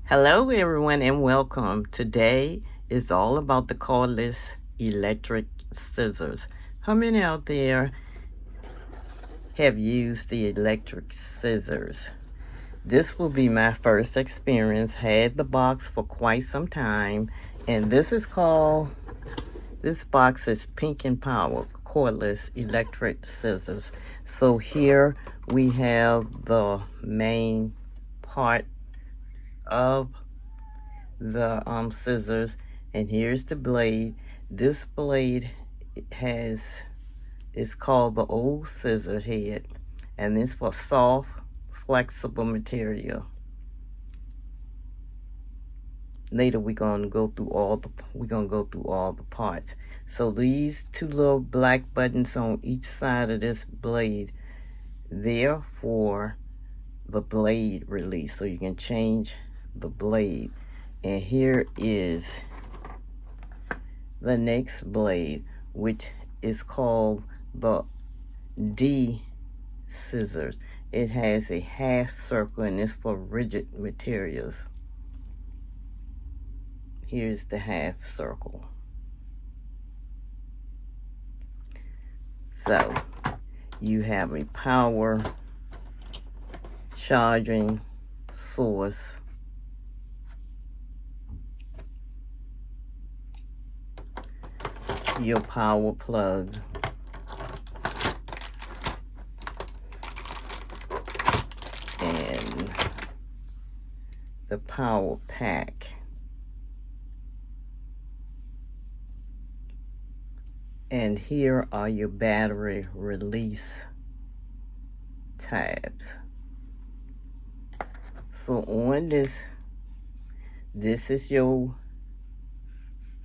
Hello, everyone, and welcome. Today is all about the cordless electric scissors. How many out there have used the electric scissors? This will be my first experience. Had the box for quite some time, and this box is Pink and Power cordless electric scissors. So here we have the main part of the scissors, and here's the blade. This blade has is called the old scissor head, and this for soft flexible material. Later we're gonna go through all the parts. So these two little black buttons on each side of this blade, they're for the blade release, so you can change the blade. And here is the next blade, which is called the D scissors. It has a half circle and it's for rigid materials. Here's the half circle. So you have a power charging source, your power plug, and the power pack. And here are your battery release tabs. So on this is your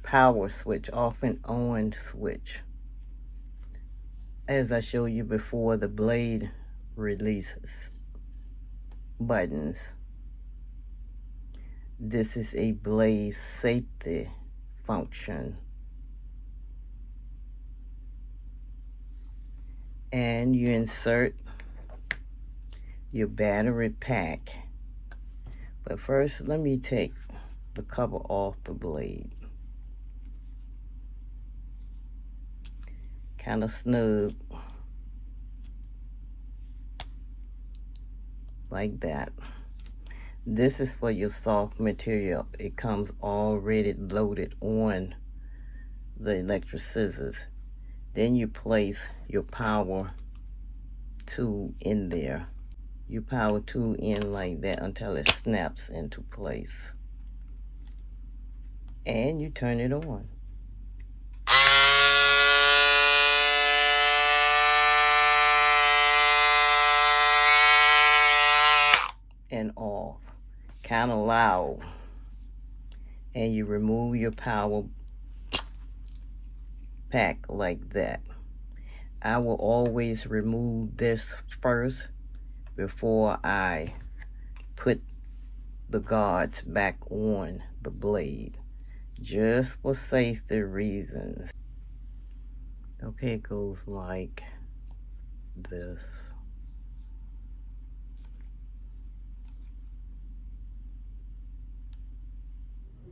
power switch, off and on switch. As I showed you before, the blade releases buttons. This is a blade safety function. And you insert your battery pack. But first, let me take the cover off the blade. Kind of snug, like that. This is for your soft material. It comes already loaded on the electric scissors. Then you place your power tool in there. You power tool in like that until it snaps into place. And you turn it on. And off. Kind of loud. And you remove your power pack like that. I will always remove this first before I put the guards back on the blade, just for safety reasons. Okay, it goes like this.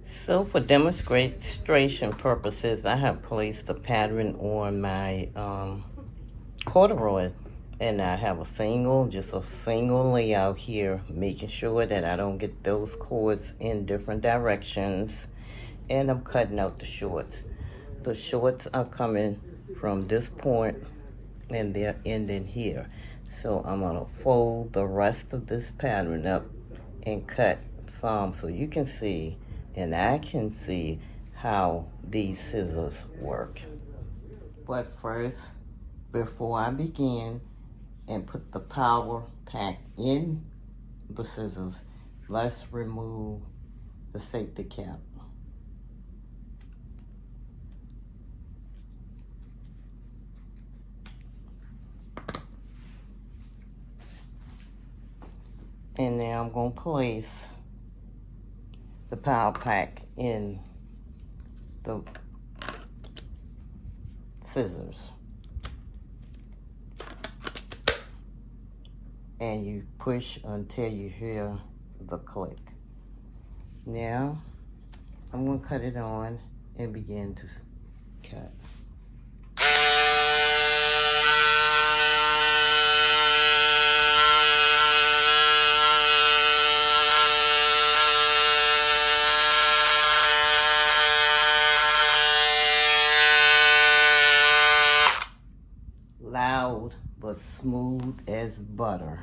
So for demonstration purposes, I have placed the pattern on my corduroy, and I have just a single layout here, making sure that I don't get those cords in different directions. And I'm cutting out the shorts. The shorts are coming from this point and they're ending here. So I'm gonna fold the rest of this pattern up and cut some so you can see, and I can see how these scissors work. But first, before I begin and put the power pack in the scissors, let's remove the safety cap. And then I'm going to place the power pack in the scissors. And you push until you hear the click. Now, I'm going to cut it on and begin to cut. Loud but smooth as butter.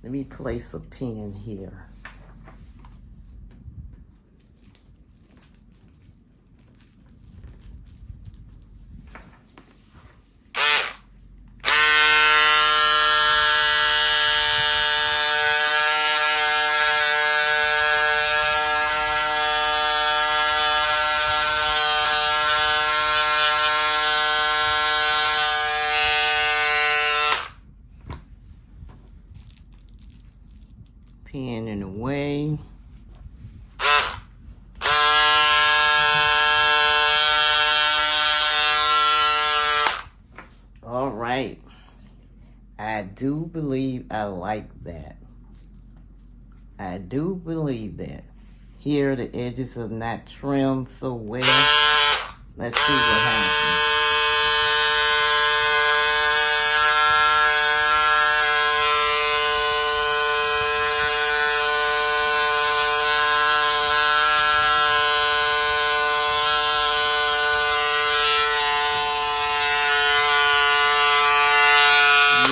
Let me place a pin here. Pin in the way. All right. I do believe I like that. I do believe that. Here the edges are not trimmed so well. Let's see what happens.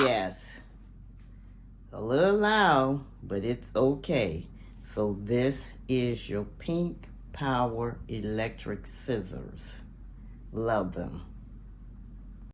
Yes, a little loud, but it's okay. So this is your Pink Power electric scissors. Love them.